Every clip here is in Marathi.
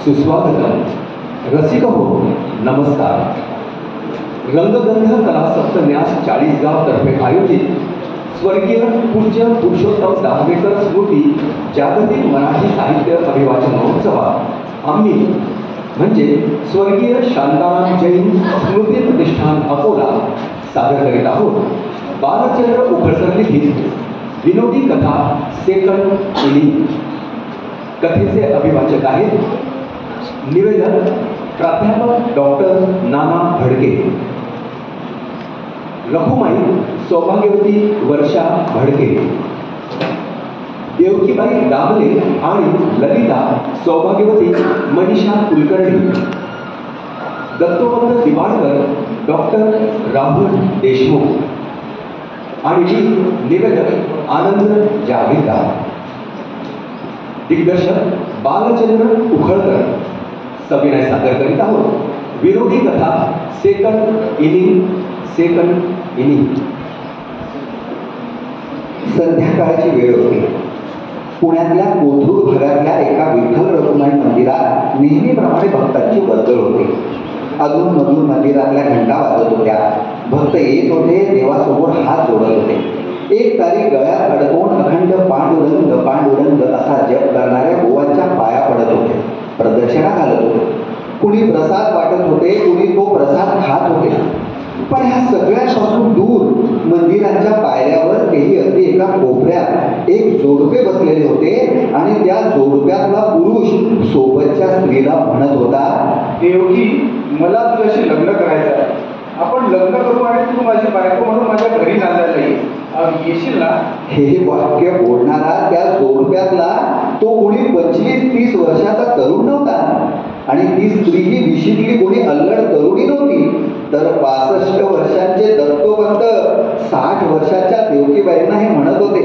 सुस्वागतम. रसिक हो, नमस्कार. रंगगंध कला सप्तन्यास चाळीसगाव तर्फे आयोजित स्वर्गीय पूज्य पुरुषोत्तम दाभेकर स्मृती जागतिक मराठी साहित्य अभिवाचन महोत्सवात आम्ही म्हणजे स्वर्गीय शांताराम जैन स्मृती प्रतिष्ठान अकोला सादर करीत आहोत बालचंद्र उखळकर लिखित विनोदी कथा सेकंड इनिंग. कथेचे अभिवाचक आहेत निवेदक प्राध्यापक डॉक्टर नाना भडके. रखुमाई सौभाग्यवती वर्षा भडके, देवकीबाई दामले आणि ललिता सौभाग्यवती मनीषा कुलकर्णी, दत्तोपंत दिवाडकर डॉक्टर राहुल देशमुख आणि निवेदक आनंद जागीरदार. दिग्दर्शक बालचंद्र उखळकर. सविनय सादर करीत आहोत विरोधी कथा सेकंड इनिंग. Second inning. संध्याकाळची वेळ होती. पुण्यातल्या कोथरूड भागातल्या एका विठ्ठल रखुमाई मंदिरात नेहमीप्रमाणे भक्तांची वर्दळ होती. अधूनमधून मंदिरातल्या घंटा वाजत होत्या. भक्त येत होते, देवासमोर हात जोडत होते. एक तारी गळ्यात अडकवून अखंड पांडुरंग पांडुरंग असा जप करणाऱ्या गोवांच्या पाया पडत होते, प्रदक्षिणा घालत होते. कुणी प्रसाद वाटत होते, कुणी तो प्रसाद खात होते. पण ह्या सगळ्यांपासून दूर मंदिराच्या पायऱ्यावर तेही अगदी एका कोपऱ्यात एक जोडपे बसलेले होते आणि त्या जोडप्यातला पुरुष सोबतच्या स्त्रीला म्हणत होता, देवकी, मला तुझ्याशी लग्न करायचं आहे. आपण लग्न करू आणि तू माझी बायको म्हणून माझ्या घरी नांदायला येशील ना? हे वाक्य बोलणारा त्या जोडप्यातला तो कोणी 25-30 वर्षाचा तरुण नव्हता आणि ती स्त्री ही विशीतली कोणी अल्लड तरुणी नव्हती, तर 65 वर्षांचे दत्तोपंत 60 वर्षाच्या देवकीबाईंना हे म्हणत होते.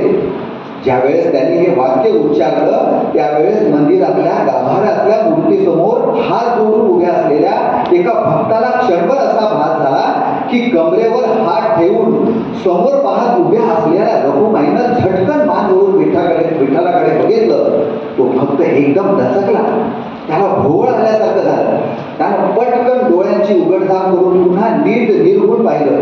ज्यावेळेस त्यांनी हे वाक्य उच्चारलं त्यावेळेस मंदिरातल्या गाभाऱ्यातल्या मूर्तीसमोर हात जोडून उभ्या असलेल्या एका भक्ताला क्षणभर असा भास झाला की कमरेवर हात ठेवून समोर पाहत उभ्या असलेल्या रखुमाईनं झटकन मान ओढून विठ्ठलाकडे बघितलं. तो भक्त एकदम दचकला. त्याला भोवळ आल्यासारखं झालं. त्यानं पटकन डोळ्यांची उघडझाप करून पुन्हा नीट निर्गुण पाहिलं.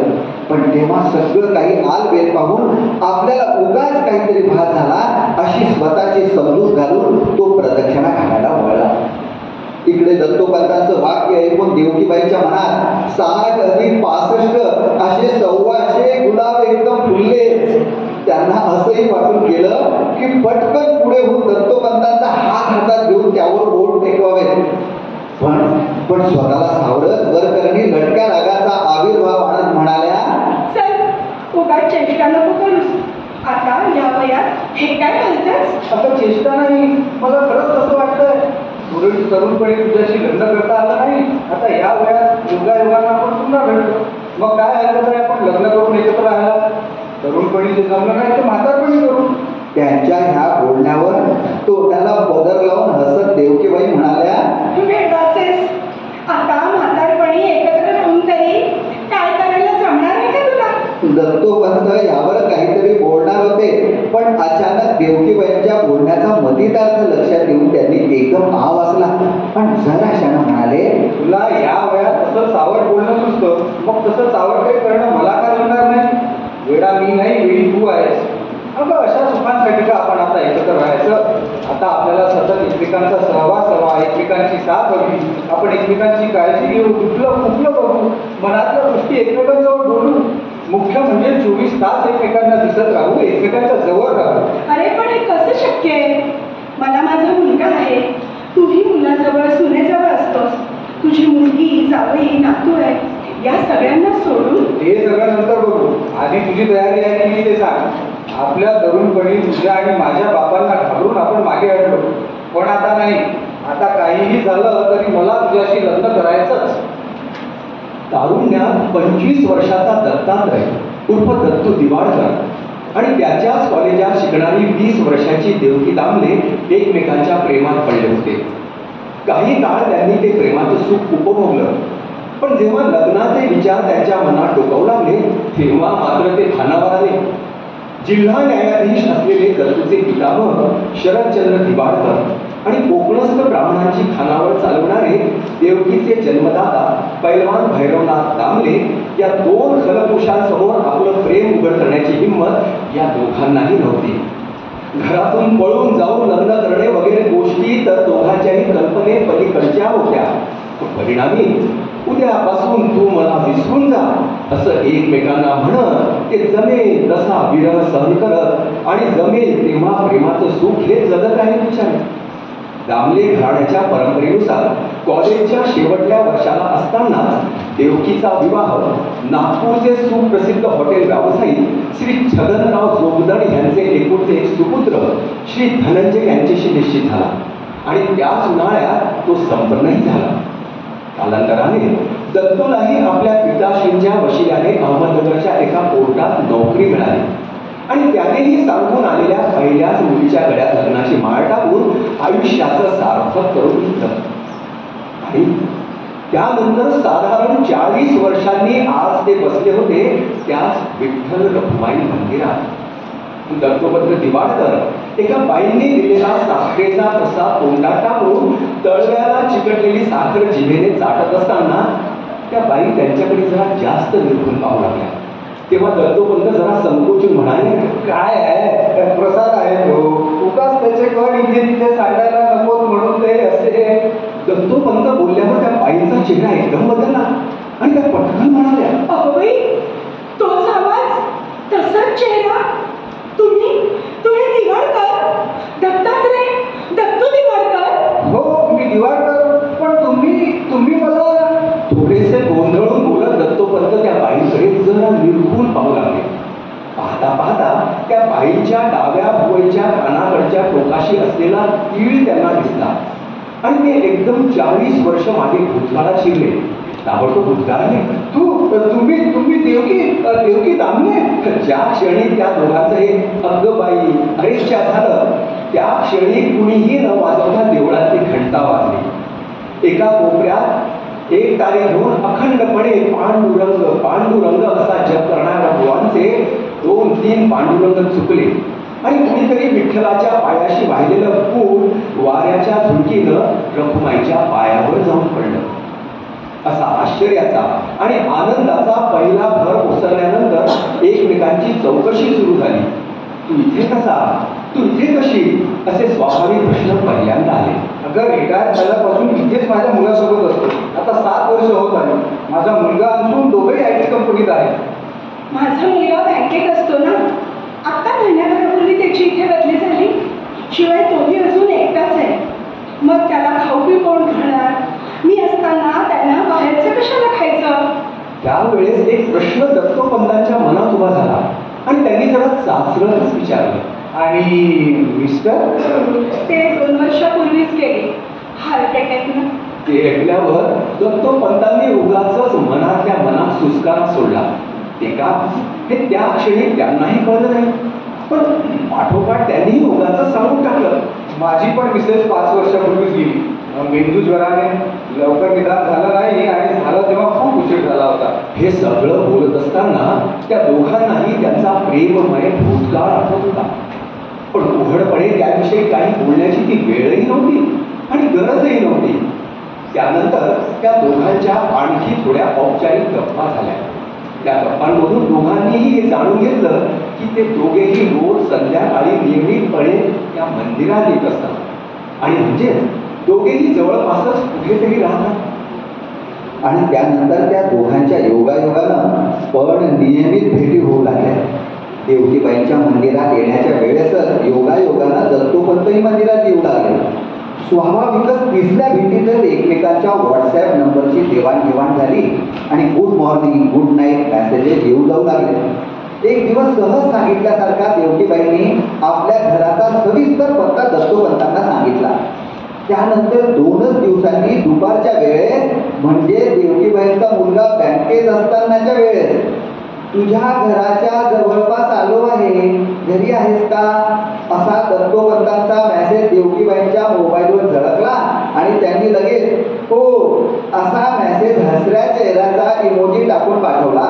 पण तेव्हा सगळं काही आलबेल पाहून आपल्याला उगाच काहीतरी भास झाला अशी स्वतःची समजूत घालून तो प्रदक्षिणा घालायला वळला. इकडे दत्तोपंतांचं वाक्य ऐकून देवकीबाईच्या मनात 60 अधिक 65 असे 125 गुलाब एकदम फुलले. त्यांना असंही वाटून गेलं की पटकन पुढे होऊन दत्तोपंतांचा हात हातात घेऊन त्यावर बोट टेकवावे. पण स्वतःला सावरत वरकरणी लटक्या रागाचा आविर्भाव आणत म्हणाल्या, चल उगाच चेष्टा नको करूस. आता या वयात हे काय बोलतेस? आता चेष्टा नाही, मला खरंच असं वाटतंय. तरुणपणी तुझ्याशी लग्न करता आलं नाही. आता या वयात योगायोगानं आपण पुन्हा भेटलो. मग काय हरकत आहे आपण लग्न करून एकत्र राहायला? तरुणपणी जे जमलं नाही ते म्हातारपणी करू. त्यांच्या ह्या बोलण्यावर तोंडाला पदर लावून हसत देवकीबाई म्हणाल्या, वेडाचेस. आता म्हातारपणी एकत्र राहून तरी काय करायला जमणार आहे का तुला? दत्तोपंत यावर काहीतरी बोलणार होते, पण अचानक देवकीबाईंच्या बोलण्याचा मतितार्थ लक्षात येऊन त्यांनी एकदम आ वाचला. पण जरा क्षण म्हणाले, तुला या वयात तसं सावट बोलणं सुचतं, मग तसं सावट काही करणं मला काय जमणार नाही. वेडा मी नाही, वेळी तू आहेस. अगं अशा सुखांसाठी का आपण आता एकत्र राहायचं? आता आपल्याला सतत एकमेकांचा सहवास हवा, एकमेकांची साथ हवी. आपण एकमेकांची काळजी घेऊ, कुठलं कुठलं बघू, मनातल्या गोष्टी एकमेकांजवळ बोलू. मुख्य म्हणजे 24 तास एकमेकांना दिसत राहू, एकमेकांच्या जवळ राहू. अरे पण हे कसं शक्य आहे? मला माझा मुलगा आहे, तूही मुलाजवळ सुनेजवळ असतोस. तुझी मुलगी जावई नातू आहे, या सगळ्यांना सोडून हे सगळं नंतर बघू. आधी तुझी तयारी आहे की ते सांग. आपल्या तरुणपणी तुझ्या आणि माझ्या बापांना घाबरून आपण मागे हटलो, पण आता नाही. आता काहीही झालं तरी मला तुझ्याशी लग्न करायचंच. तारुण्यात 25 वर्षाचा दत्तात्रय उर्फ दत्तू दिवाडकर आणि त्याच्याच कॉलेजात शिकणारी 20 वर्षाची देवकी दामले एकमेकांच्या प्रेमात पडले होते. काही काळ त्यांनी ते प्रेमाचं सुख उपभोगलं, पण जेव्हा लग्नाचे विचार त्यांच्या मनात डोकावू लागले तेव्हा मात्र ते भानावर आले. जिल्हा न्यायाधीश असलेले दत्तूचे पितामह शरदचंद्र दिवाडकर आणि कोकणस्थ ब्राह्मणांची खानावळ चालवणारे देवकीचे जन्मदाता पैलवान भैरवनाथ दामले या दोन खलपुरुषांसमोर आपलं प्रेम उघड करण्याची हिंमत या दोघांनाही नव्हती. घरातून पळून जाऊन लग्न करणे वगैरे गोष्टी तर दोघांच्याही कल्पने पलीकडच्या होत्या. परिणामी उद्यापासून तू मला विसरून जा असं एकमेकांना म्हणत ते जमेल तसा विरह सहन करत आणि जमेल तेव्हा प्रेमाचं सुख हे जगत आहे विचार. दामले घराण्याच्या परंपरेनुसार कॉलेजच्या शेवटल्या वर्षाला असताना देवकीचा विवाह नागपूरचे सुप्रसिद्ध हॉटेल व्यावसायिक श्री छगनराव जोगदण यांचे एकुलते एक सुपुत्र श्री धनंजय यांच्याशी निश्चित झाला आणि त्याच उन्हाळ्यात तो संपन्नही झाला. कालांतराने दत्तूलाही आपल्या पिताश्रींच्या वशिल्याने अहमदनगरच्या एका कोर्टात नोकरी मिळाली आणि त्यानेही सांगून आलेल्या पहिल्याच मुलीच्या गळ्यात लग्नाची माळ टाकून आयुष्याचं सार्थक करून घेतलं. आणि त्यानंतर साधारण 40 वर्षांनी आज ते बसले होते त्याच विठ्ठल रखुमाई मंदिरात. दत्तोपंत दिवाडकर एका बाईंनी दिलेला साखरेचा प्रसाद तोंडात टाकून तळव्याला चिकटलेली साखर जिभेने चाटत असताना त्या बाई त्यांच्याकडे जरा जास्त निरखून पाहू लागल्या. तेव्हा दत्तोपंत जरा संकोचून म्हणाले, काय आहे प्रसाद आहे तो, उगाच त्याचे कण इथे तिथे सांगायला नको म्हणून ते असे. दत्तोपंत बोलल्यावर त्या बाईंचा चेहरा एकदम बदलला आणि त्या पटकन म्हणाल्या, अगोबाई, तोच आवाज, तसाच चेहरा. तुम्ही दिवाडकर, दत्तात्रय, दत्तू दिवाडकर. हो, मी दिवाडकर. पण तुम्ही मला. थोडेसे गोंधळून बोलत दत्तोपंत त्या बाईंकडे जरा निरखून पाहू लागले. पाहता पाहता त्या बाईंच्या डाव्या भुवईच्या कानाकडच्या टोकाशी असलेला तीळ त्यांना दिसला आणि ते एकदम 40 वर्ष मागे भूतकाळात शिरले. ताबडतोब भूतकाळाने, तुम्ही देवकी दामले. ज्या क्षणी त्या दोघांचं हे अग्गबाई अरेच्या झालं त्या क्षणी कुणीही न वाजवता देवळातली घंटा वाजली. एका कोपऱ्यात एक तारे घेऊन अखंडपणे पांडुरंग असा जप करणाऱ्या बुवांचे 2-3 पांडुरंग चुकले आणि कुणीतरी विठ्ठलाच्या पायाशी वाहिलेलं फूल वाऱ्याच्या झुळकीनं रखुमाईच्या पायावर जाऊन पडलं. असा आश्चर्याचा आणि आनंदाचा पहिला भर ओसरल्यानंतर एकमेकांची चौकशी सुरू झाली. तू इथे कसा, तू इथे कशी, असे स्वाभाविक प्रश्न पहिल्यांदा आले. अगं, रिटायर झाल्यापासून इथेच माझ्या मुलासोबत असतो. आता 7 वर्ष होत आली. माझा मुलगा असून दोघेही IT कंपनीत आहे. माझा मुलगा बँकेत असतो ना. आता महिन्याभरापूर्वी त्याची इथे बदली झाली. शिवाय तोही अजून एकटाच आहे. मग त्याला खाऊ पिऊ कोण घालणार? मी असताना त्यांना बाहेरचं कशाला खायचं? त्यावेळेस एक प्रश्न दत्तोपंतांच्या मनात उभा झाला आणि त्यांनी जरा चाचरतच विचारलं, आणि मिस्टर? ते 2 वर्षापूर्वीच गेले हार्ट अटॅकनं. ते ऐकल्यावर दत्तोपंतांनी उगाचच मनातल्या मनात सुस्कारा सोडला. ते का हे त्या क्षणी त्यांनाही कळलं नाही, पण पाठोपाठ त्यांनीही उगाचच सांगून टाकलं, माझी पण मिसेस 5 वर्षापूर्वीच गेली. मेंदू ज्वराने लवकर निदान झालं नाही आणि झालं तेव्हा खूप उशीर झाला होता. हे सगळं बोलत असताना त्या दोघांनाही त्यांचा प्रेममय भूतकाळ आठवत होता. पण उघडपणे त्याविषयी काही बोलण्याची ती वेळही नव्हती आणि गरजही नव्हती. त्यानंतर त्या दोघांच्या आणखी थोड्या औपचारिक गप्पा झाल्या. त्या गप्पांमधून दोघांनीही हे जाणून घेतलं की ते दोघेही रोज संध्याकाळी नियमितपणे त्या मंदिरात येत असतात आणि म्हणजे दोघेही जवळपासच कुठेतरी राहतात. आणि त्यानंतर त्या दोघांच्या योगायोगानं पण नियमित भेटी होऊ लागल्या. देवकीबाईंच्या मंदिरात येण्याच्या वेळेसच योगायोगानं दत्तोपंतही मंदिरात येऊ लागले. स्वाभाविकच तिसऱ्या भेटीतच एकमेकांच्या व्हॉट्सॲप नंबरची देवाणघेवाण झाली आणि good morning, good night messages येऊ जाऊ लागले. एक दिवस सहज सांगितल्यासारखा देवकीबाईंनी आपल्या घराचा सविस्तर पत्ता दत्तोपंतांना सांगितला. त्यानंतर 2च दिवसांनी दुपारच्या वेळेस, म्हणजे देवकीबाईंचा मुलगा बँकेत असतानाच्या वेळेस, तुझ्या घराच्या जवळपास आलो आहे, घरी आहेस का, असा दत्तोपंतांचा मेसेज देवकीबाईंच्या मोबाईलवर झळकला आणि त्यांनी लगेच हो असा मेसेज हसऱ्या चेहऱ्याचा इमोजी टाकून पाठवला.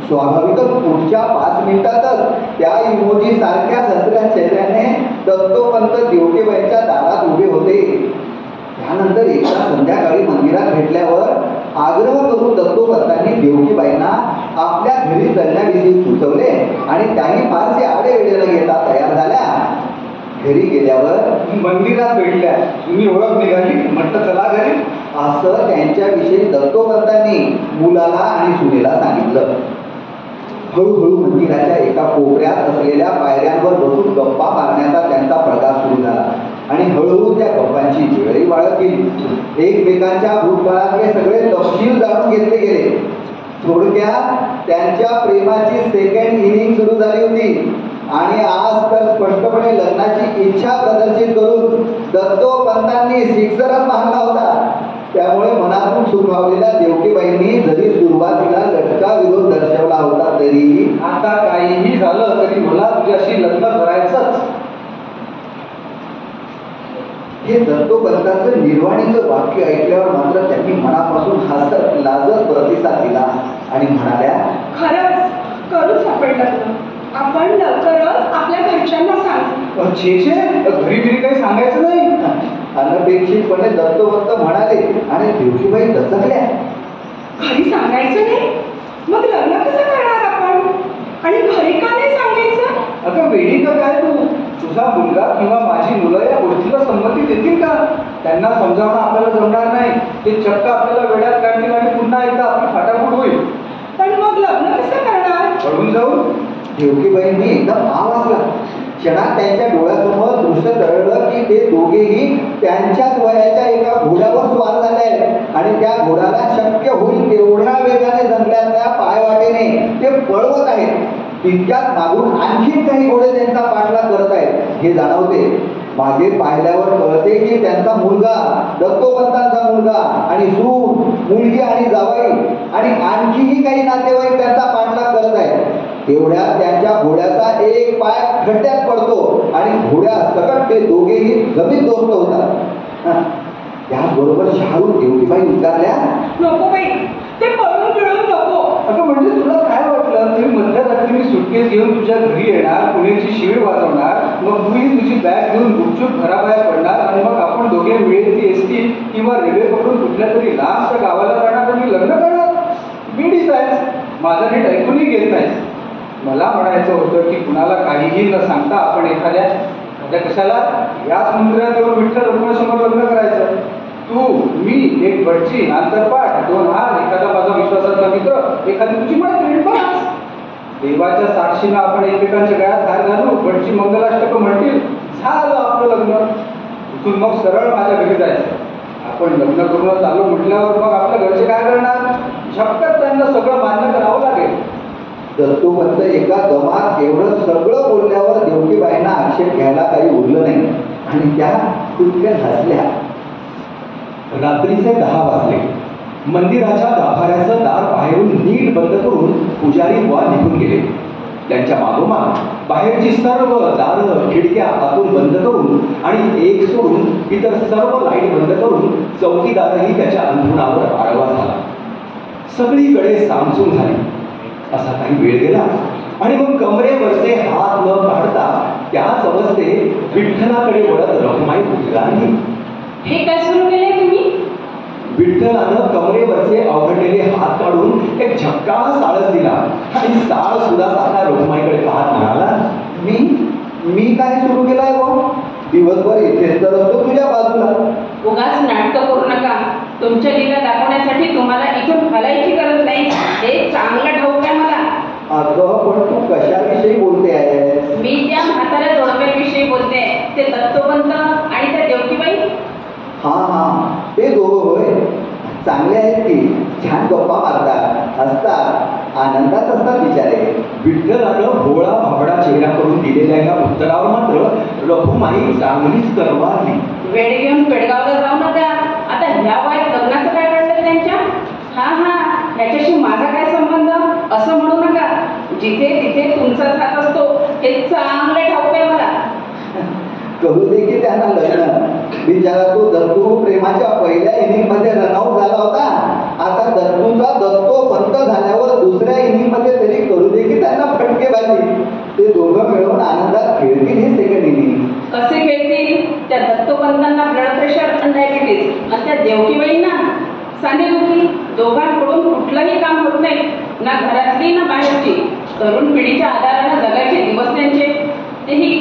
स्वाभाविकच पुढच्या 5 मिनिटातच त्या इमोजी सारख्याच हसऱ्या चेहऱ्याने दत्तोपंत देवकीबाईंच्या दारात उभे होते. त्यानंतर एकदा संध्याकाळी मंदिरात भेटल्यावर आग्रह करून दत्तोपंतांनी देवकीबाईंना आपल्या घरी चलण्याविषयी सुचवले आणि त्याही फारसे आडेवेडे न घेता तयार झाल्या. घरी गेल्यावर मंदिरात भेटल्या, तुम्ही ओळख निघाली, म्हटलं चला घरी, असं त्यांच्याविषयी दत्तोपंतांनी मुलाला आणि सुनेला सांगितलं. हळूहळू मंदिराच्या एका कोपऱ्यात असलेल्या पायऱ्यांवर बसून गप्पा मारण्याचा त्यांचा प्रकार सुरू झाला आणि हळूहळू त्या गप्पांची वेळही वाढत गेली. एकमेकांच्या भूतकाळातले सगळे तपशील जाणून घेतले गेले. थोडक्यात त्यांच्या प्रेमाची सेकंड इनिंग सुरू झाली होती आणि आज तर स्पष्टपणे लग्नाची इच्छा प्रदर्शित करून दत्तोपंतांनी सिक्सरच मारला होता. त्यामुळे मनातून सुखावलेल्या देवकीबाईंनी जरी सुरुवातीला लटका विरोध दर्शवला होता तरी आता काहीही झालं तरी मला तुझ्याशी लग्न करायचंच. हे दत्तोपंतांचं निर्वाणीचं वाक्य ऐकल्यावर मात्र त्यांनी मनापासून हसत लाजत प्रतिसाद दिला आणि म्हणाल्या, खरंच करूच आपण लग्न. आपण लवकरच आपल्या घरच्यांना सांगू. छे घरी घरी काही सांगायचं नाही. अनपेक्षितपणे दत्तोपंत म्हणाले आणि देवकीबाई दचकल्या. घरी सांगायचं नाही? मग लग्न कसं करणार आपण? आणि घरी का नाही सांगायचं? अगं वेडी का काय तू? तुझा मुलगा किंवा माझी मुलं या गोष्टीला संमती देतील का? त्यांना समजावणं आपल्याला जमणार नाही. ते चक्क आपल्याला वेड्यात काढतील आणि पुन्हा एकदा आपली फाटाफूट होईल. पण मग लग्न कसं करणार? पळून जाऊन? देवकीबाईंनी एकदम आवाजला. क्षणात त्यांच्या डोळ्यासमोर दृश्य तरळलं की ते दोघेही त्यांच्याच वयाच्या एका घोड्यावर स्वार झाले आहेत आणि त्या घोड्याला शक्य होईल तेवढ्या वेगाने जंगलातल्या पायवाटेने ते पळवत आहेत. तितक्यात मागून आणखी काही घोडे त्यांचा पाठलाग करत आहेत हे जाणवते. मागे पाहिल्यावर कळते की त्यांचा मुलगा, दत्तोपंतांचा मुलगा आणि सून, मुलगी आणि जावई आणि आणखीही काही नातेवाईक त्यांचा पाठलाग करत आहेत. तेवढ्या त्यांच्या घोड्याचा एक पाय खड्ड्यात पडतो आणि घोड्या सकट ते दोघेही जमीन दोस्त होतात. त्याचबरोबर शाहरुख देवकीबाई उद्गारल्या, नको बाई, ते पळून पिळून नको. अगं म्हणजे तुला काय वाटलं? तुम्ही मध्यरात्री मी सुटकेस घेऊन तुझ्या घरी येणार, पुण्याची शिळ वाजवणार, मग तूही तुझी बॅग घेऊन गुपचूप घराबाहेर पडणार आणि मग आपण दोघे मिळेल ती एसटी किंवा रेल्वे पकडून कुठल्या तरी लांबच्या गावाला जाणार आणि लग्न करणार? मीडीच आहेस, माझं नीट ऐकूनही घेत नाहीस. मला म्हणायचं होतं की कुणाला काहीही न सांगता आपण एखाद्या कशाला या समुद्रात येऊन विठ्ठल रुक्मिणीसमोर लग्न करायचं. तू, मी, एक भटची, आंतरपाठ, 2 हार, एखादा माझा विश्वासाचा मित्र, एखादी तुझी मैत्रीण, बस. देवाच्या साक्षीनं आपण एकमेकांच्या गळ्यात हार घालू, भटची मंगलाष्टक म्हणतील, झालं आपलं लग्न. इथून मग सरळ माझ्या घरी जायचं. आपण लग्न करून चालू म्हटल्यावर मग आपल्या घरचे काय करणार? झपकत त्यांना सगळं मान्य करावं लागेल. दत्तोपंत एका दमात एवढं सगळं बोलल्यावर देवकीबाईंना आक्षेप घ्यायला काही उरलं नाही आणि त्या खुदकन हसल्या. रात्रीचे 10 वाजले. मंदिराच्या गाभाऱ्याचं दार बाहेरून नीट बंद करून पुजारी बुवा निघून गेले. त्यांच्या मागोमाग बाहेरची सर्व दारं खिडक्या आतून बंद करून आणि एक सोडून इतर सर्व लाईट बंद करून चौकीदारही त्याच्या अंथरुणावर आडवा झाला. सगळीकडे सामसूम झाली. असा काही वेळ गेला आणि मग कमरेवरचे हात न काढता त्याच अवस्थेत विठ्ठलाकडे वळत रखुमाई उद्गारली, हे काय सुरू केले तुम्ही? विठ्ठलानं कमरेवरचे अवघडलेले हात काढून एक झक्कास आळस दिला आणि साळ सुदासारखा रखुमाईकडे पाहत म्हणाला, मी काय सुरू केलंय गो? दिवसभर इथेच तर असतो तुझ्या बाजूला. उगाच नाटकं करू नका. तुमच्या लीला दाखवण्यासाठी तुम्हाला इथून हलायची गरज नाही, हे चांगलं ठाऊक आहे मला. अगं पण तू कशाविषयी बोलते आहे? मी त्या म्हाताऱ्या जोडप्याविषयी बोलते, ते दत्तोपंत आणि त्या देवकीबाई. हा, ते दोघं होय. चांगले आहेत की, छान गप्पा मारतात, हसतात, आनंदात असतात बिचारे. विठ्ठलानं भोळा भाबडा चेहरा करून दिलेल्या या उत्तरावर मात्र रखुमाई चांगलीच करवारली. वेळ घेऊन पेडगावला जाऊ नका. आता ह्या वयात लग्नाचं काय कळलं त्यांच्या? हा, ह्याच्याशी माझा काय संबंध असं म्हणू नका. जिथे तिथे तुमचाच हात असतो हे चांगलं ठाऊक आहे मला. करू दे की त्यांना लग्न. बिचारा तो दत्तू प्रेमाच्या पहिल्या इनिंग मध्ये रनआउट झाला होता. आता दत्तूचा दत्तोपंत झाल्यावर दुसऱ्या इनिंग मध्ये तरी करू दे की त्यांना फटकेबाजी. ते दोघं मिळून आनंदात खेळतील हे सेकंड इनिंग. कसे खेळतील? त्या दत्तोपंतांना ब्लड प्रेशर आणि डायबिटीज आणि त्या देवकीबाईंना सांधेदुखी. दोघांकडून कुठलंही काम होत नाही, ना घरातली ना बाहेरची. तरुण पिढीच्या आधारानं जगायचे दिवस त्यांचे. तेही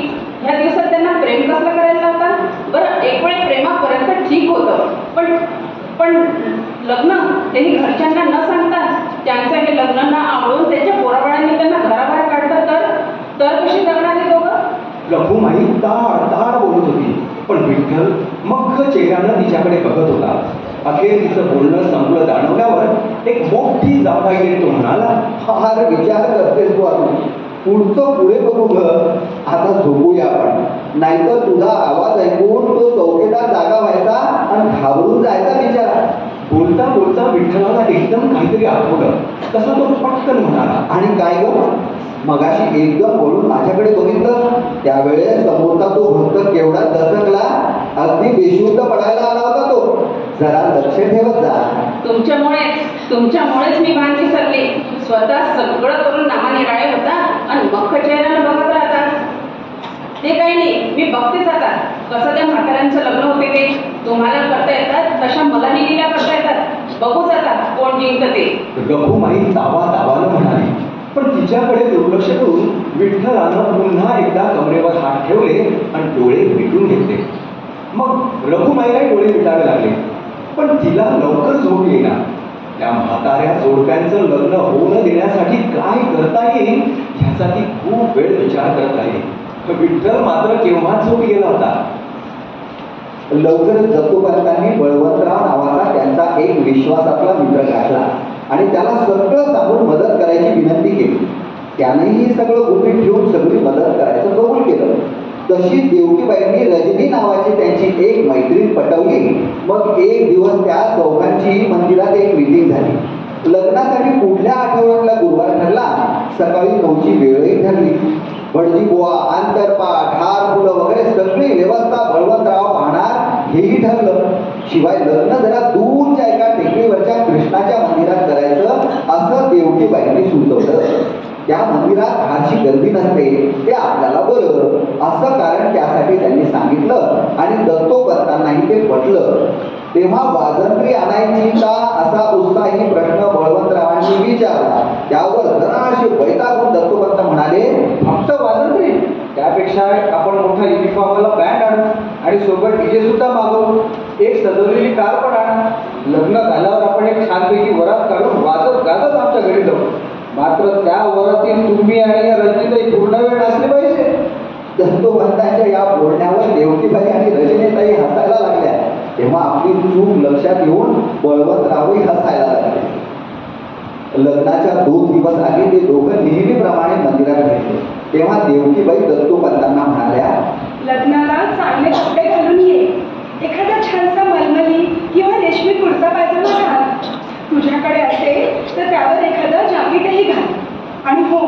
ह्या दिवसात त्यांना प्रेम कसलं करायला लावतात? बरं, एक वेळ प्रेमापर्यंत ठीक होतं, पण लग्न तेही घरच्यांना न सांगता त्यांचं हे लग्न न आवडून त्यांच्या पोराबाळांनी त्यांना घराबाहेर काढलं तर कशी जगणार हे दोघं? रघुमाई ताड ताड बोलत होती, पण विठ्ठल मग चेहऱ्यानं तिच्याकडे बघत होता. अखेर तिचं बोलणं संपलं जाणवल्यावर एक मोठी जागा तो म्हणाला, फार विचार करतेस तू अजून. पुढचं पुढे बघू ग. आता झोपूया आपण. नाहीतर तुझा आवाज ऐकून तो चौकीदार जागा व्हायचा आणि घाबरून जायचा बिचारा. बोलता बोलता विठ्ठलाला एकदम काहीतरी आठवलं. तसा तो पटकन म्हणाला, आणि काय ग? मगाशी एकदम वळून माझ्याकडे बघितलं. त्यावेळेस समोरचा तो भक्त केवढा दचकला, अगदी बेशुद्ध पडायला आला होता तो. जरा लक्ष ठेवत जा. तुमच्यामुळेच मी भान विसरले. स्वतः सगळं करून नामानिराळे होता आणि मख्ख चेहऱ्यानं बघत राहतात. ते काही नाही, मी बघतेच आता कसं त्या म्हाताऱ्यांचं लग्न होते ते. तुम्हाला करता येतात तशा मलाही लीला करता येतात. बघूच आता कोण जिंकतं ते. रघुमाई दावानं म्हणाली, पण तिच्याकडे दुर्लक्ष करून विठ्ठलानं पुन्हा एकदा कमरेवर हात ठेवले आणि डोळे मिटून घेतले. मग रघुमाईला डोळे मिटावे लागले, पण तिला लवकर झोप येईना. त्या म्हाताऱ्या जोडप्यांचं लग्न होऊ न देण्यासाठी काय करता येईल ह्याचा ती खूप वेळ विचार करत आहे. विठ्ठल मात्र केव्हाच झोप गेला होता. लवकरच दत्तोपंतांनी बळवंतराव नावाचा त्यांचा एक विश्वासातला मित्र गाठला आणि त्याला सगळं सांगून मदत करायची विनंती केली. त्यानेही सगळं गुपित ठेवून सगळी मदत करायचं कबूल केलं. तशी देवकीबाईंनी रजनी नावाची त्यांची एक मैत्रीण पटवली. मग एक दिवस त्या चौघांची मंदिरात एक मीटिंग झाली. लग्नासाठी पुढल्या आठवड्यातला गुरुवार ठरला. सकाळी 9ची वेळही ठरली. भटजी बुवा, आंतरपाठ, हार फुलं वगैरे सगळी व्यवस्था बळवंतराव पाहणार हेही ठरलं. शिवाय लग्न जरा दूरच्या एका टेकडीवरच्या कृष्णाच्या मंदिरात करायचं असं देवकीबाईंनी सुचवलं. त्या मंदिरात फारशी गर्दी नसते, ते आपल्याला बरं असं कारण त्यासाठी त्यांनी सांगितलं आणि दत्तोपंतांनाही ते पटलं. तेव्हा वाजंत्री आणायची का असा उत्साही प्रश्न बळवंतरावांनी विचारला. त्यावर जराशी वैतागून दत्तोपंत म्हणाले, फक्त वाजंत्री? त्यापेक्षा आपण मोठा युनिफॉर्मवाला बँड आणू आणि सोबत डीजे सुद्धा मागवू. एक सजवलेली कार पण आणा. लग्न झाल्यावर आपण एक छानपैकी वरात काढून वाजत गाजत आमच्या घरी जाऊ. मात्र त्या वरातीत तुम्ही आणि रजनीताई पूर्ण वेळ असले पाहिजे. दत्तोपंतांच्या या बोलण्यावर देवकीबाई आणि रजनीताई हसायला लागल्या. तेव्हा आपली चूक लक्षात येऊन बळवंतरावही हसायला लागले. लग्नाच्या 2 दिवस आधी ते दोघं नेहमीप्रमाणे मंदिरात भेटले. तेव्हा देवकीबाई दत्तोपंतांना म्हणाल्या, लग्नाला चांगले कपडे घालून ये. एखादा छानसा मलमली किंवा रेशमी कुर्ता पायजमा घाल. तुझ्याकडे असेल तर त्यावर एखादा जॅकेटही घाल. आणि हो,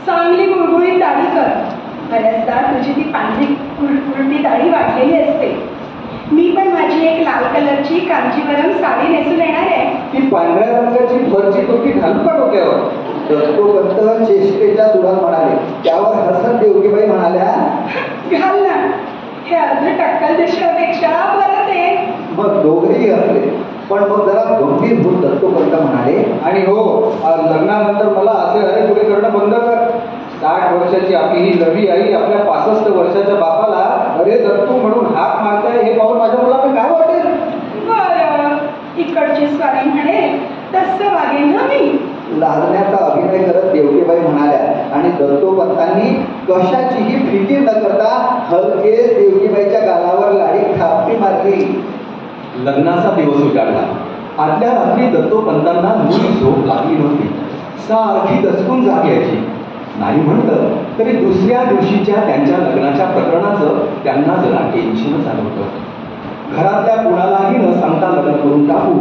चांगली गुळगुळीत दाढी कर. बऱ्याचदा तुझी ती पांढरी कुरकुरती दाढी वाढलेली असते. मी पण माझी एक लाल कलरची कांजीवरम साडी नेसून येणार आहे. ती पांढऱ्या रंगाची फरची टोपी घालून का डोक्यावर? दत्तोपंत चेष्टेच्या सुरात म्हणाले. त्यावर हसत देवकीबाई म्हणाल्या, घाल ना. हे अर्ध टक्कल दिसण्यापेक्षा बरं ते. मग दोघेही हसले. पण मग जरा गंभीर होऊन दत्तोपंत म्हणाले, आणि हो, लग्नानंतर मला असे अरे पुढे करणं बंद कर. 60 वर्षाची आपली ही नवी आई आपल्या 65 वर्षाच्या बापाला अरे दत्तू म्हणून हाक मारताय हे पाहून माझ्या मुलाला काय वाटेल? बरं, इकडची स्वारी म्हणेल तसं वागेन ना मी. लाजण्याचा अभिनय करत देवकीबाई म्हणाल्या आणि दत्तोपंतांनी कशाचीही फिकीर न करता हलकेच देवकीबाईच्या गालावर लाडी थापटी मारली. लग्नाचा दिवस उजाडला. आदल्या रात्री दत्तोपंतांना नीट झोप लागली नव्हती. सारखी दचकून जाग यायची. नाही म्हटलं तरी दुसऱ्या दिवशीच्या त्यांच्या लग्नाच्या प्रकरणाचं त्यांना जरा टेन्शनच आलं होतं. घरातल्या कुणालाही न सांगता लग्न करून टाकू,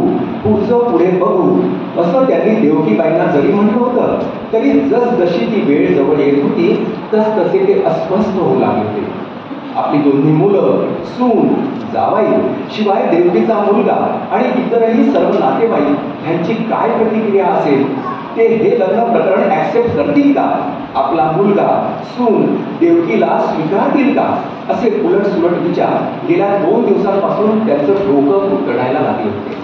पुढचं पुढे बघू असं त्यांनी देवकीबाईंना जरी म्हटलं होतं, तरी जसजशी ती वेळ जवळ येत होती तसतसे ते अस्वस्थ होऊ लागले होते. आपली दोन्ही मुलं, सून, जावाई, शिवाय देवकीचा मुलगा आणि इतरही सर्व नातेवाईक ह्यांची काय प्रतिक्रिया असेल, ते हे लग्न प्रकरण ऍक्सेप्ट करतील का, आपला मुलगा, सून, देवकीला स्वीकारतील का, असे उलटसुलट विचार गेल्या 2 दिवसांपासून त्यांचं डोकं उतरडायला लागले होते.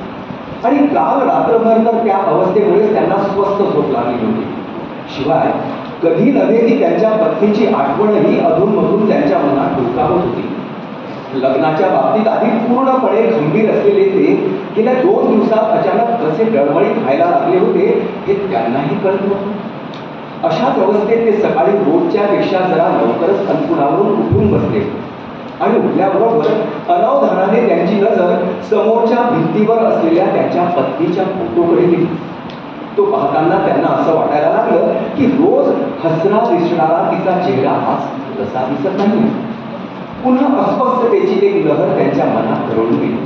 आणि काल रात्रभर तर त्या अवस्थेमुळे त्यांना स्वस्थ झोप लागली होती. शिवाय कधी नव्हे ती त्यांच्या पत्नीची आठवणही अधूनमधून त्यांच्या मनात डोकावत होती. लग्नाच्या बाबतीत आधी पूर्णपणे खंबीर असलेले ते गेल्या 2 दिवसात अचानक कसे डळमळीत व्हायला लागले होते हे त्यांनाही कळत नव्हतं. अशाच अवस्थेत ते सकाळी रोजच्या पेक्षा जरा लवकरच अंथरुणावरून उठून बसले आणि उठल्याबरोबर अनावधानाने त्यांची नजर समोरच्या भिंतीवर असलेल्या त्यांच्या पत्नीच्या फोटोकडे गेली. तो पाहताना त्यांना असं वाटायला लागलं की रोज हसरा दिसणारा तिचा चेहरा आज तसा दिसत नाही. पुन्हा अस्वस्थतेची एक लहर त्यांच्या मनात तरळून गेली.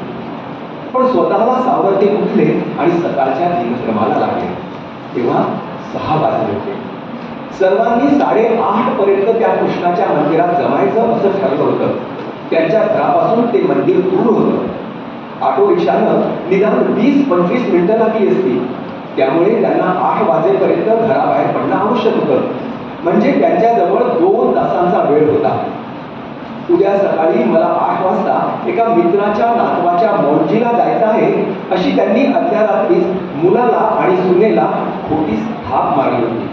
पण स्वतःला सावरते उठले आणि सकाळच्या दिनक्रमाला लागले. तेव्हा 6 वाजले होते. सर्वांनी 8:30 पर्यंत त्या कृष्णाच्या मंदिरात जमायचं असं ठरलं होतं. त्यांच्या घरापासून ते मंदिर दूर होतं. ऑटो रिक्षानं निदान 20-25 मिनिटं लागली असती. त्यामुळे त्यांना 8 वाजेपर्यंत घराबाहेर पडणं आवश्यक होतं. म्हणजे त्यांच्याजवळ 2 तासांचा वेळ होता. उद्या सकाळी मला 8 वाजता एका मित्राच्या नातवाच्या मौंजीला जायचं आहे, अशी त्यांनी आदल्या रात्रीच मुलाला आणि सुनेला खोटीच थाप मारली होती.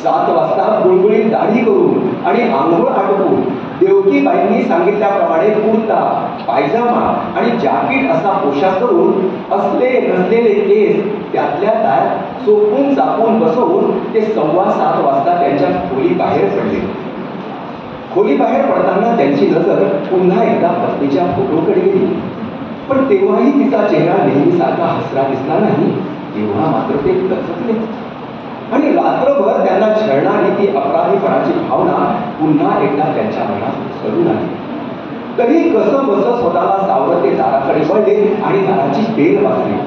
7 वाजता गुळगुळीत दाढी करून आणि आंघोळ आटोपून देवकीबाईंनी सांगितल्याप्रमाणे कुर्ता, पायजामा आणि जॅकेट असा पोशाख करून असले नसलेले केस त्यातल्या त्यात चोपून चापून बसवून ते 7:15 वाजता त्यांच्या खोली बाहेर पडले. खोली बाहेर पडताना त्यांची नजर पुन्हा एकदा पत्नीच्या फोटोकडे गेली. पण तेव्हाही तिचा चेहरा नेहमीसारखा हसरा दिसला नाही. तेव्हा मात्र ते दचकले आणि रात्रभर त्यांना छळणारी ती अपराधीपणाची भावना पुन्हा एकदा त्यांच्या मनात सरून आली. तरी कसं बसं स्वतःला सावरत ते दाराकडे वळले आणि दाराची बेल वाजली.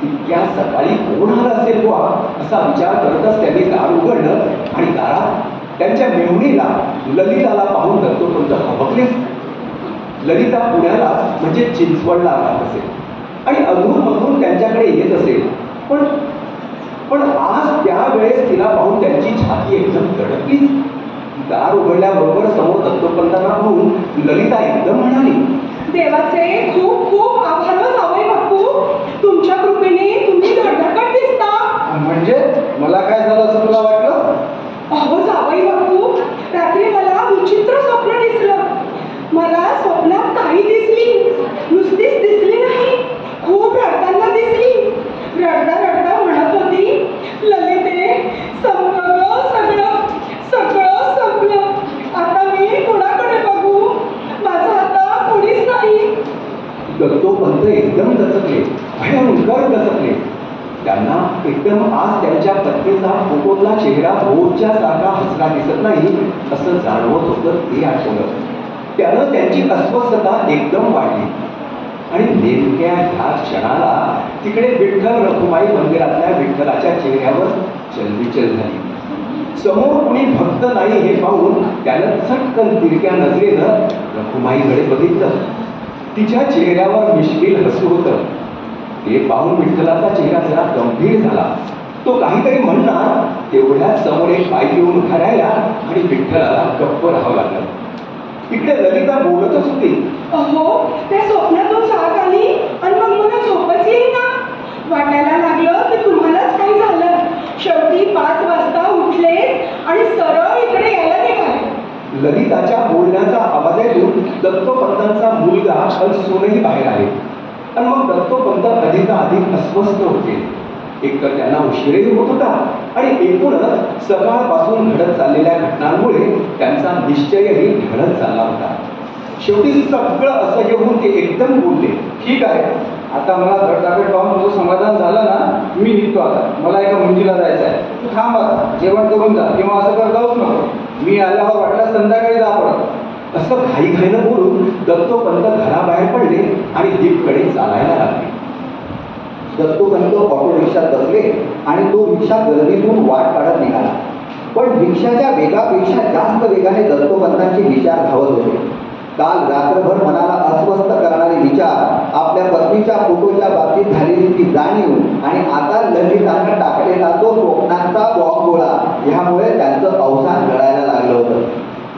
इतक्या सकाळी कोण आला असेल बुवा असा विचार करतच त्यांनी दार उघडलं आणि दारात त्यांच्या मेहुणीला ललिताला पाहून दत्तोपंत हबकलेच. ललिता पुण्यालाच म्हणजे चिंचवडला राहत असेल आणि अधूनमधून त्यांच्याकडे येत असेल. पण आज त्यावेळेस तिला पाहून त्यांची छाती एकदम धडकलीच. दार उघडल्याबरोबर समोर दत्तोपंतांना पाहून ललिता एकदम म्हणाली, देवाचे खूप खूप आभार जावई बापू. तुमच्या कृपेने तुम्ही धडधडत दिसता. म्हणजे मला काय झालं असं तुला वाटलं? अहो जावई बापू, रात्री मला विचित्र स्वप्न दिसलं. मला स्वप्नात काही दिसली, नुसतीच दिसली नाही, खूप रडताना दिसली. रडता रडता म्हणत होती, ललिते संपलं सगळं, सगळं संपलं. आता मी कोणाकडे बघू? माझं आता कोणीच नाही. दत्तोपंत एकदम दचकले, भयंकर दचकले. त्यांना एकदम आज त्यांच्या पत्नीचा फोटोतला चेहरा रोजच्या सारखा हसरा दिसत नाही असं जाणवत होतं ते आठवलं. त्यानं त्यांची अस्वस्थता एकदम वाढली आणि नेमक्या ह्या क्षणाला तिकडे विठ्ठल रखुमाई मंदिरातल्या विठ्ठलाच्या चेहऱ्यावर चलबिचल झाली. समोर कुणी भक्त नाही हे पाहून त्यानं चटकन तिरक्या नजरेनं रखुमाईकडे बघितलं. तिच्या चेहऱ्यावर मिश्किल हसू होतं. ते पाहून विठ्ठलाचा चेहरा जरा गंभीर झाला. तो काहीतरी म्हणणार तेवढ्याच समोर एक बाई येऊन उभा राहिला आणि विठ्ठलाला गप्प राहावं लागलं. इकडे ललिता बोलतच होती, अहो त्या स्वप्नातून जाग आली आणि मग मला झोपच येईना. वाटायला लागलं की तुम्हालाच काही झालं. शेवटी 5 वाजता उठले आणि सरळ इकडे यायला निघाले. ललिताच्या बोलण्याचा आवाज ऐकून दत्तोपंतांचा मुलगा आणि सूनही बाहेर आले आणि मग दत्तोपंत अधिकाधिक अस्वस्थ होते. एकतर त्यांना उशीरही होत होता आणि एकूणच सकाळपासून घडत चाललेल्या घटनांमुळे त्यांचा निश्चयही ढळत चालला होता. शेवटी सगळं असह्य होऊन ते एकदम बोलले, ठीक आहे, आता मला धडधाकट पाहून तुझं समाधान झालं ना, मी निघतो आता. मला एका मुंजीला जायचं आहे. तू थांब आता, जेवण करून जा किंवा असं कर जाऊच नको. मी आल्यावर वाटलं संध्याकाळी जा पडत. असं घाईघाईनं बोलून दत्तोपंत घराबाहेर पडले आणि दीपकडे चालायला लागले. दत्तोपंत ऑटो रिक्षात बसले आणि तो रिक्षा गर्दीतून वाट काढत निघाला. पण रिक्षाच्या वेगापेक्षा जास्त वेगाने दत्तोपंतांचे विचार धावत होते. काल रात्रभर मनाला अस्वस्थ करणारे विचार, आपल्या पत्नीच्या फोटोच्या बाबतीत झालेली ती जाणीव आणि आता ललितानं टाकलेला तो स्वप्नांचा बॉम्बगोळा, ह्यामुळे त्यांचं अवसान घडायला लागलं होतं.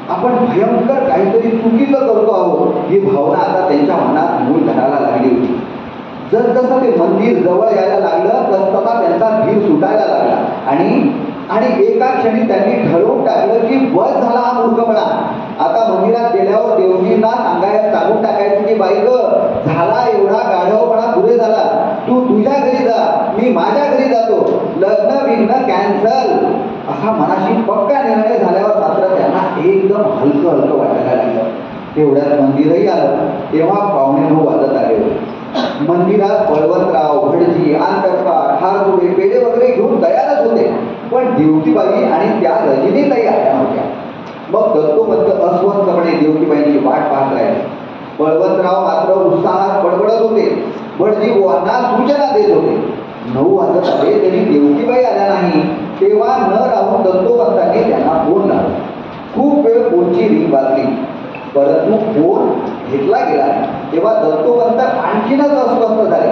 आपण भयंकर काहीतरी चुकीचं करतो आहोत ही भावना आता त्यांच्या मनात मूळ धरायला लागली होती. जसजसं ते मंदिर जवळ यायला लागलं तसतसा त्यांचा धीर सुटायला लागला आणि एका क्षणी त्यांनी ठरवून टाकलं की बस झाला हा मूर्खपणा. आता मंदिरात गेल्यावर देवजींना सांगून टाकायचं की बाई ग, झाला एवढा गाढवपणा पुरे झाला, तू तुझ्या घरी जा, मी माझ्या घरी जातो, लग्न बिग्न कॅन्सल, असा मनाशी पक्का निर्णय झाल्यावर मात्र त्यांना एकदम हलकं हलकं वाटायला लागलं. तेवढ्यात मंदिरही आलं. तेव्हा 9:15 वाजत आले होते. मंदिरात बळवंतराव, भटजी, आंतरपा, हारतुडे, पेढे वगैरे घेऊन तयारच होते. पण देवकीबाई आणि त्या रजनीताई आल्या नव्हत्या. मग दत्तोपंत अस्वस्थपणे देवकीबाईंची वाट पाहत राहिले. बळवंतराव मात्र उत्साहात बडबडत होते. भटजी बुवांना सूचना देत होते. 9 वाजत आले तरी देवकीबाई आल्या नाही. तेव्हा न राहून दत्तोपंतांनी त्यांना फोन लावला. खूप वेळ फोनची रिंग वाजली, परंतु फोन घेतला गेला नाही. तेव्हा दत्तोपंत आणखीनच अस्वस्थ झाले.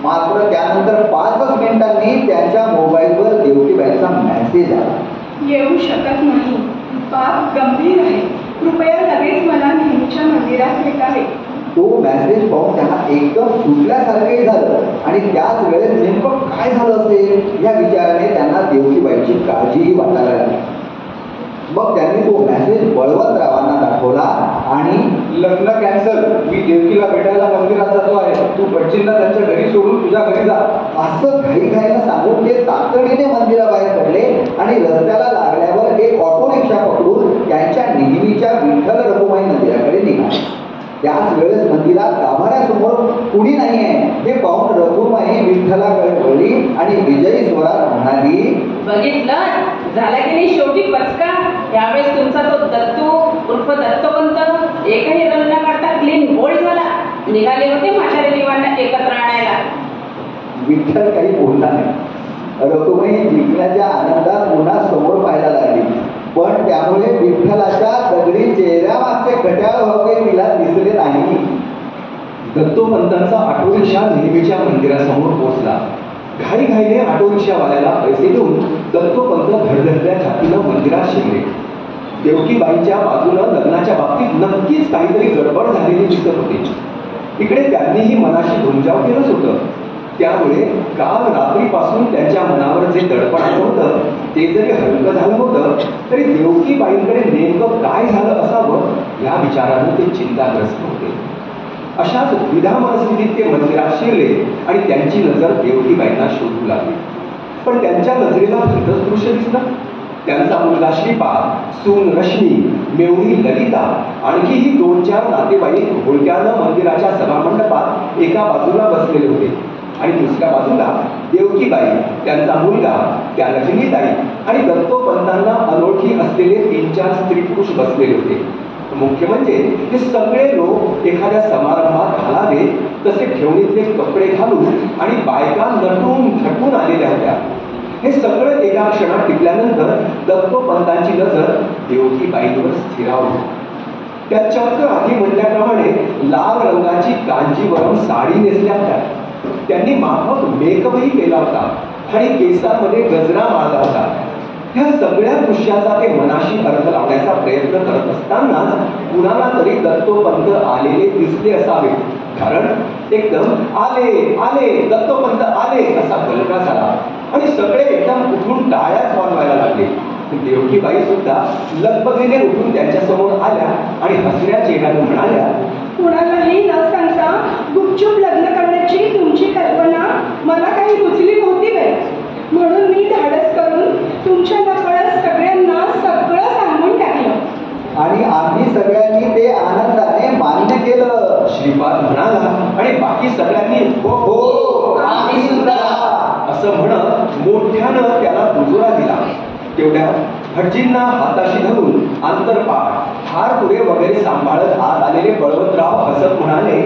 मात्र त्यानंतर 5 मिनिटांनी त्यांच्या मोबाईलवर देवकीबाईंचा मेसेज आला. येऊ शकत नाही, बाब गंभीर आहे, कृपया लगेच मला नेहमीच्या मंदिरात भेटावे. तो मेसेज पाहून त्यांना एकदम सुटल्यासारखंही झालं आणि त्याच वेळेस नेमकं काय झालं असेल या विचाराने त्यांना देवकीबाईंची काळजीही वाटायला लागली. मग त्यांनी तो मेसेज बळवंतरावांना दाखवला आणि लग्न कॅन्सल, मी देवकीला भेटायला मंदिरात जातो आहे, तू भटजींना त्यांच्या घरी सोडून तुझ्या घरी जा, असं घाईघाईनं सांगून ते तातडीने मंदिराबाहेर पडले आणि रस्त्याला लागल्यावर एक ऑटो रिक्षा पकडून त्यांच्या नेहमीच्या विठ्ठल रखुमाई मंदिराकडे निघाले. त्याच वेळेस मंदिरात गाभाऱ्यासमोर कुणी नाही आहे हे पाहून रखुमाई विठ्ठलाकडे वळली आणि विजयी स्वरात म्हणाली, बघितलं झाला की नाही शेवटी पचका. यावेळेस तुमचा तो दत्तू उर्फ दत्तोपंत एकही रन न काढता क्लीन बोल्ड झाला. निघाले होते म्हातारे जीवांना एकत्र आणायला. विठ्ठल काही बोलला नाही. रखुमाई जिंकण्याच्या आनंदात पुन्हा समोर पाहायला लागली. पण त्यामुळे विठ्ठलाच्या दगडी चेहऱ्यामागचे खट्याळ व्हावे तिला दिसले नाही. दत्तोपंतांचा ऑटो रिक्षा नेहमीच्या मंदिरासमोर पोहोचला. घाईघाईने ऑटो रिक्षावाल्याला पैसे देऊन दत्तोपंत धडधडल्या छातीनं मंदिरात शिरले. देवकीबाईंच्या बाजूनं लग्नाच्या बाबतीत नक्कीच काहीतरी गडबड झालेली दिसत होती. इकडे त्यांनीही मनाशी घुमजाव केलंच होतं. त्यामुळे काल रात्रीपासून त्यांच्या मनावर जे दडपण आलं होतं ते जरी हलकं झालं होतं तरी देवकीबाईंकडे नेमकं काय झालं असावं या विचारानं ते चिंताग्रस्त होते. अशाच द्विधा मनस्थितीत ते मंदिरात शिरले आणि त्यांची नजर देवकीबाईंना शोधू लागली. पण त्यांच्या नजरेला भलतंच दृश्य दिसलं. त्यांचा मुलगा श्रीपाद, सून रश्मी, मेवणी ललिता, आणखीही 2-4 नातेवाईक घोळक्यानं मंदिराच्या सभामंडपात एका बाजूला बसलेले होते आणि दुसऱ्या बाजूला देवकीबाई, त्यांचा मुलगा, त्या रजनीताई आणि दत्तोपंतांना अनोळखी असलेले 3-4 स्त्री पुरुष बसलेले होते. मुख्य म्हणजे हे सगळे लोक एखाद्या समारंभात घालावे तसे ठेवणीतले कपडे घालून आणि बायका नटून थटून आलेल्या होत्या. हे सगळं एका क्षणात टिकल्यानंतर दत्तोपंतांची नजर देवकीबाईंवर स्थिरावली. त्या चक्र आधी म्हटल्याप्रमाणे लाल रंगाची कांजीवरम साडी नेसल्या होत्या. त्यांनी माफक मेकअपही केला होता आणि केसांमध्ये गजरा मारला होता. ह्या सगळ्या दृश्याचा ते मनाशी अर्थ लावण्याचा प्रयत्न करत असतानाच कुणाला तरी दत्तोपंत आलेले दिसले असावे. कारण एकदम आले आले दत्तोपंत आले असा गलका झाला आणि सगळे एकदम उठून टाळ्याच वाजवायला लागले. देवकीबाई सुद्धा लगबगीने उठून त्यांच्या समोर आल्या आणि हसऱ्या चेहऱ्याने म्हणाल्या, कुणालाही न सांगता गुपचूप लग्न करण्याची तुमची कल्पना मला काही रुचली नव्हती बाई. म्हणून मी धाडस करून तुमच्या नकळत सगळ्यांना सगळं सांगून टाकलं आणि आम्ही सगळ्यांनी ते आनंदाने मान्य केलं. श्रीपाद म्हणाला आणि बाकी सगळ्यांनी हो हो आम्ही सुद्धा असं म्हणत मोठ्यानं त्याला दुजोरा दिला. तेवढ्यात भटजींना हाताशी धरून आंतरपाठ, हार तुरे वगैरे सांभाळत आत आलेले बळवंतराव हसत म्हणाले,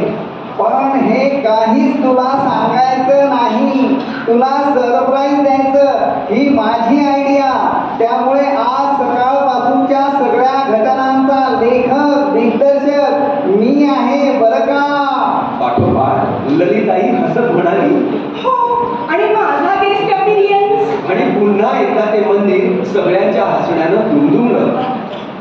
पण हे काहीच तुला सांगायचं नाही, तुला सरप्राईज द्यायचं ही माझी आयडिया. त्यामुळे आज सकाळपासूनच्या सगळ्या घटनांचा लेखक दिग्दर्शक मी आहे बरं का. पाठोपाठ ललिताई हसत म्हणाली, हो, आणि माझा गेस्ट अपीरियन्स. आणि पुन्हा एकदा ते मंदिर सगळ्यांच्या हसण्यानं दुमदुमलं.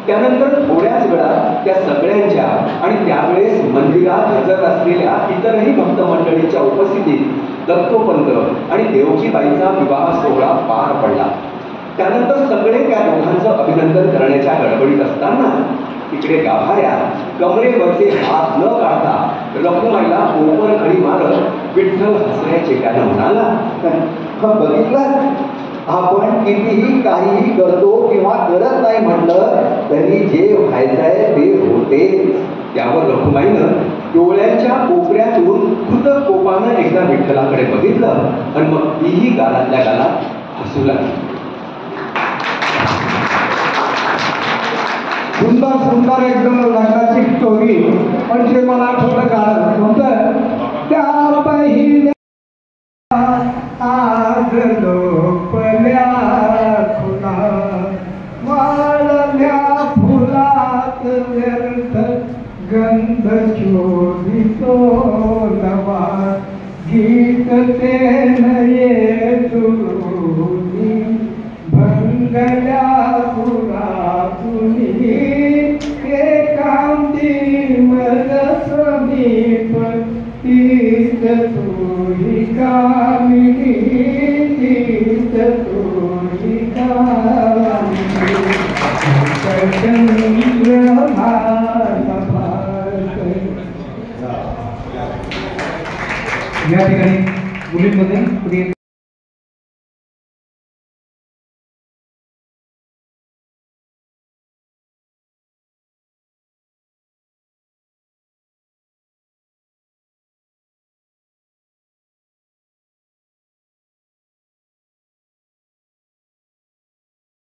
त्यानंतर थोड्याच वेळात त्या सगळ्यांच्या आणि त्यावेळेस मंदिरात हजर असलेल्या इतरही भक्त मंडळींच्या उपस्थितीत दत्तोपंत आणि देवकीबाईचा विवाह सोहळा पार पडला. त्यानंतर सगळे त्या दोघांचं अभिनंदन करण्याच्या गडबडीत असताना इकडे गाभाऱ्या कमरेवरचे हात न काढता रखुमाईला कोपर खडी मारत विठ्ठल हसऱ्या चेहऱ्यानं म्हणाला, बघितलं, आपण कितीही काहीही करतो किंवा करत नाही म्हटलं तरी जे व्हायचंय ते होते. त्यावर रखुमाईनं डोळ्यांच्या कोपऱ्यातून कृतक कोपानं एकदा विठ्ठलाकडे बघितलं आणि मग तीही गालातल्या गालात हसू लागली. सुंदर सुंदर एकदम लग्नाची स्टोरी. पण ते मला आठवलं गाणं कोणतं, त्या पहिल्या आज लोपल्या फुला वाळल्या फुलात व्यर्थ गंध शोधितो नवा गीत ते नये तुरुनी भंगल्या फुलातुनी एकांती मद समीप तीच तुही कामिनी तीच तुही कामिनी या ठिकाणी मुलींमध्ये